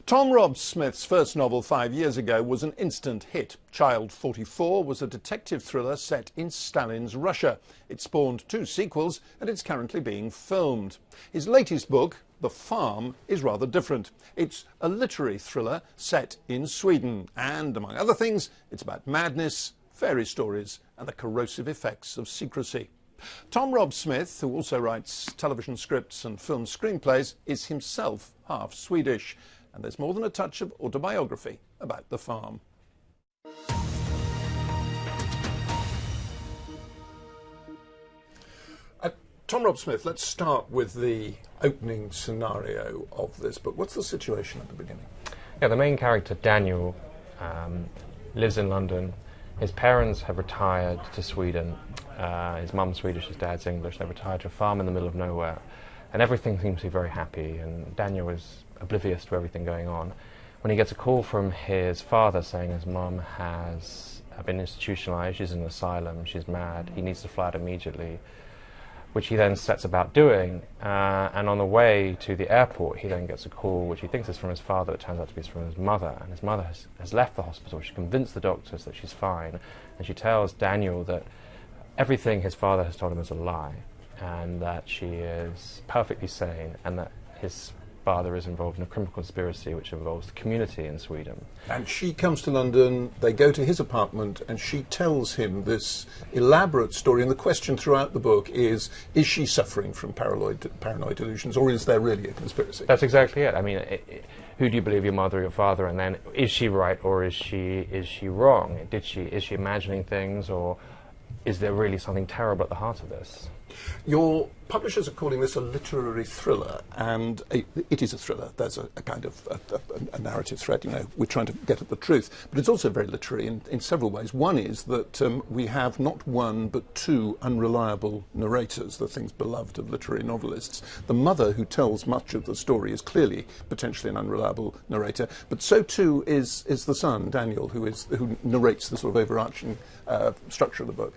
Tom Rob-Smith's first novel 5 years ago was an instant hit. Child 44 was a detective thriller set in Stalin's Russia. It spawned 2 sequels and it's currently being filmed. His latest book, The Farm, is rather different. It's a literary thriller set in Sweden and, among other things, it's about madness, fairy stories and the corrosive effects of secrecy. Tom Rob-Smith, who also writes television scripts and film screenplays, is himself half Swedish. And there's more than a touch of autobiography about The Farm. Tom Rob-Smith, let's start with the opening scenario of this book. What's the situation at the beginning? Yeah, the main character, Daniel, lives in London. His parents have retired to Sweden. His mum's Swedish, his dad's English. They've retired to a farm in the middle of nowhere. And everything seems to be very happy, and Daniel is oblivious to everything going on. When he gets a call from his father saying his mum has been institutionalised, she's in an asylum, she's mad, he needs to fly out immediately, which he then sets about doing. And on the way to the airport, he then gets a call, which he thinks is from his father, it turns out to be from his mother. And his mother has left the hospital. She convinced the doctors that she's fine. And she tells Daniel that everything his father has told him is a lie, and that she is perfectly sane, and that his father is involved in a criminal conspiracy which involves the community in Sweden. And she comes to London, they go to his apartment, and she tells him this elaborate story. And the question throughout the book is she suffering from paranoid delusions, or is there really a conspiracy? That's exactly it. I mean, who do you believe, your mother or your father? And then, is she right or is she wrong? Is she imagining things, or is there really something terrible at the heart of this? Your publishers are calling this a literary thriller, and it is a thriller. There's a kind of a narrative thread, we're trying to get at the truth. But it's also very literary in several ways. One is that we have not one but 2 unreliable narrators, the things beloved of literary novelists. The mother, who tells much of the story, is clearly potentially an unreliable narrator, but so too is the son, Daniel, who narrates the sort of overarching structure of the book.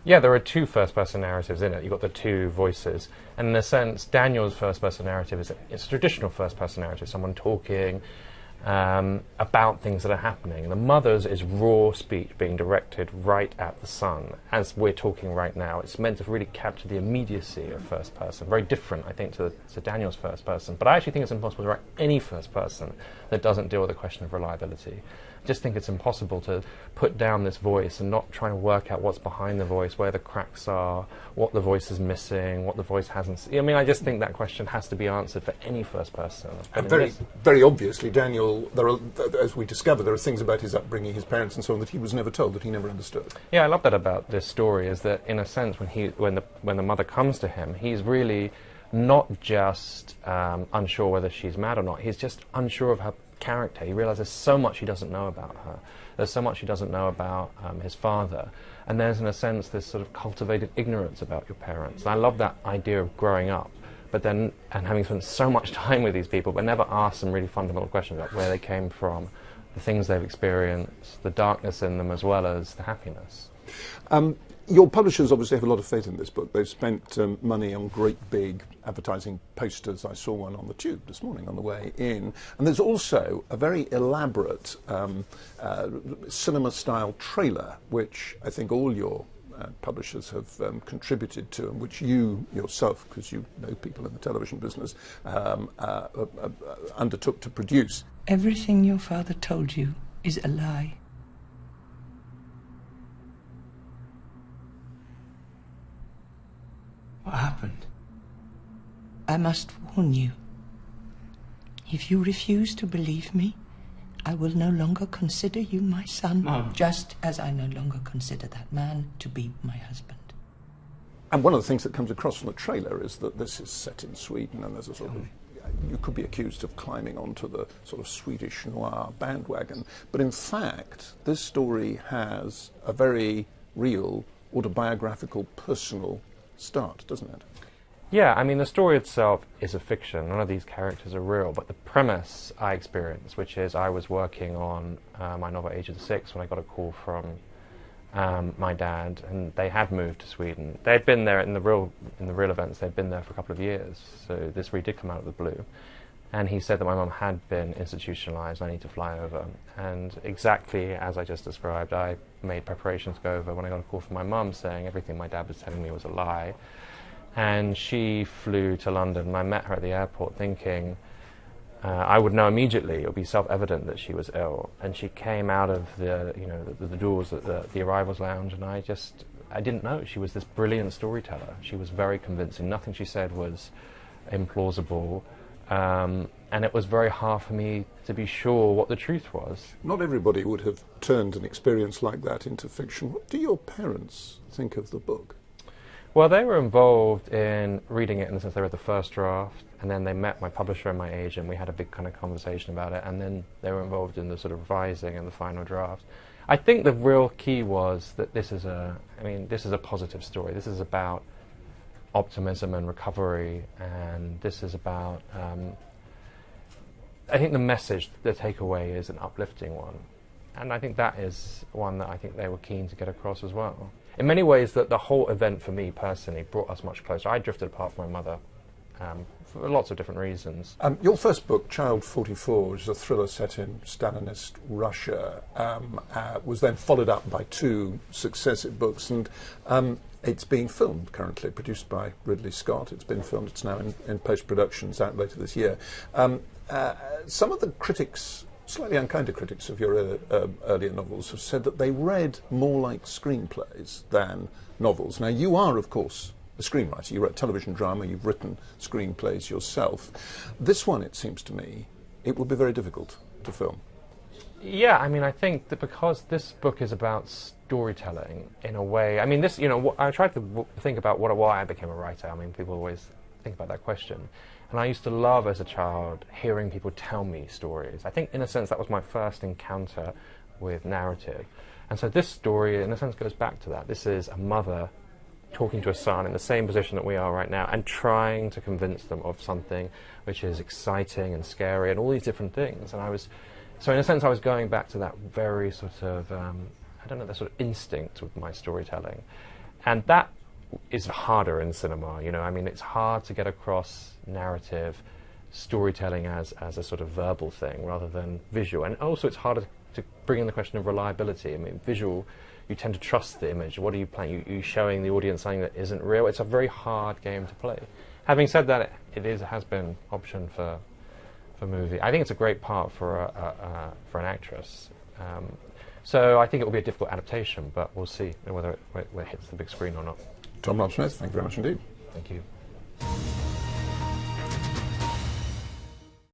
Yeah, there are 2 first-person narratives in it. You've got the 2 voices. And in a sense, Daniel's first-person narrative is a traditional first-person narrative, someone talking about things that are happening. And the mother's is raw speech being directed right at the son, as we're talking right now. It's meant to really capture the immediacy of first-person. Very different, I think, to Daniel's first-person. But I actually think it's impossible to write any first-person that doesn't deal with the question of reliability. I just think it's impossible to put down this voice and not try to work out what's behind the voice, where the cracks are, what the voice is missing, what the voice hasn't. I mean, I just think that question has to be answered for any first person. And very obviously, Daniel, as we discover, there are things about his upbringing, his parents and so on, that he was never told, that he never understood. Yeah, I love that about this story, is that in a sense, when the mother comes to him, he's really not just unsure whether she's mad or not, he's just unsure of her character. He realizes there's so much he doesn't know about her. There's so much he doesn't know about his father. And there's, in a sense, this sort of cultivated ignorance about your parents. And I love that idea of growing up, but then, and having spent so much time with these people, but never asked some really fundamental questions about where they came from, the things they've experienced, the darkness in them, as well as the happiness. Your publishers obviously have a lot of faith in this book. They've spent money on great big advertising posters. I saw one on the tube this morning on the way in. And there's also a very elaborate cinema-style trailer, which I think all your publishers have contributed to, and which you yourself, because you know people in the television business, undertook to produce. Everything your father told you is a lie. What happened? I must warn you. If you refuse to believe me, I will no longer consider you my son, Mom. Just as I no longer consider that man to be my husband. And one of the things that comes across from the trailer is that this is set in Sweden, and there's a sort of, you could be accused of climbing onto the sort of Swedish noir bandwagon. But in fact, this story has a very real, autobiographical, personal start, doesn't it? Yeah, I mean, the story itself is a fiction. None of these characters are real, but the premise I experienced, which is I was working on my novel Age of the Six when I got a call from my dad, and they had moved to Sweden. They'd been there in the real events. They'd been there for a couple of years, so this really did come out of the blue. And he said that my mum had been institutionalised, I need to fly over. And exactly as I just described, I made preparations to go over when I got a call from my mum saying everything my dad was telling me was a lie. And she flew to London, and I met her at the airport thinking I would know immediately, it would be self-evident that she was ill. And she came out of the doors at the arrivals lounge, and I didn't know. She was this brilliant storyteller. She was very convincing. Nothing she said was implausible. And it was very hard for me to be sure what the truth was. Not everybody would have turned an experience like that into fiction. What do your parents think of the book? Well, they were involved in reading it in the sense they read the first draft, and then they met my publisher and my agent. We had a big kind of conversation about it, and then they were involved in the sort of revising and the final draft. I think the real key was that this is a positive story. This is about optimism and recovery, and this is about I think the message, the takeaway is an uplifting one, and I think that is one that I think they were keen to get across as well. In many ways, that the whole event for me personally brought us much closer. I drifted apart from my mother for lots of different reasons. Your first book, Child 44, which is a thriller set in Stalinist Russia, was then followed up by 2 successive books, and it's being filmed currently, produced by Ridley Scott. It's been filmed, it's now in post-production, it's out later this year. Some of the critics, slightly unkinder critics of your earlier novels, have said that they read more like screenplays than novels. Now, you are, of course, a screenwriter. You wrote television drama, you've written screenplays yourself. This one, it seems to me, it would be very difficult to film. Yeah, I mean, I think that because this book is about storytelling in a way, I mean, this, I tried to think about why I became a writer. I mean, people always think about that question. And I used to love, as a child, hearing people tell me stories. I think, in a sense, that was my first encounter with narrative. And so this story, in a sense, goes back to that. This is a mother talking to a son in the same position that we are right now and trying to convince them of something which is exciting and scary and all these different things. And so in a sense, I was going back to that very sort of, that sort of instinct with my storytelling. And that is harder in cinema, I mean, it's hard to get across narrative storytelling as a sort of verbal thing rather than visual. And also it's harder to bring in the question of reliability. I mean, visual, you tend to trust the image. What are you playing? You're showing the audience something that isn't real. It's a very hard game to play. Having said that, it has been optioned for movie. I think it's a great part for an actress. So I think it will be a difficult adaptation, but we'll see whether it hits the big screen or not. Tom Rob Smith, thank you very much indeed. Thank you.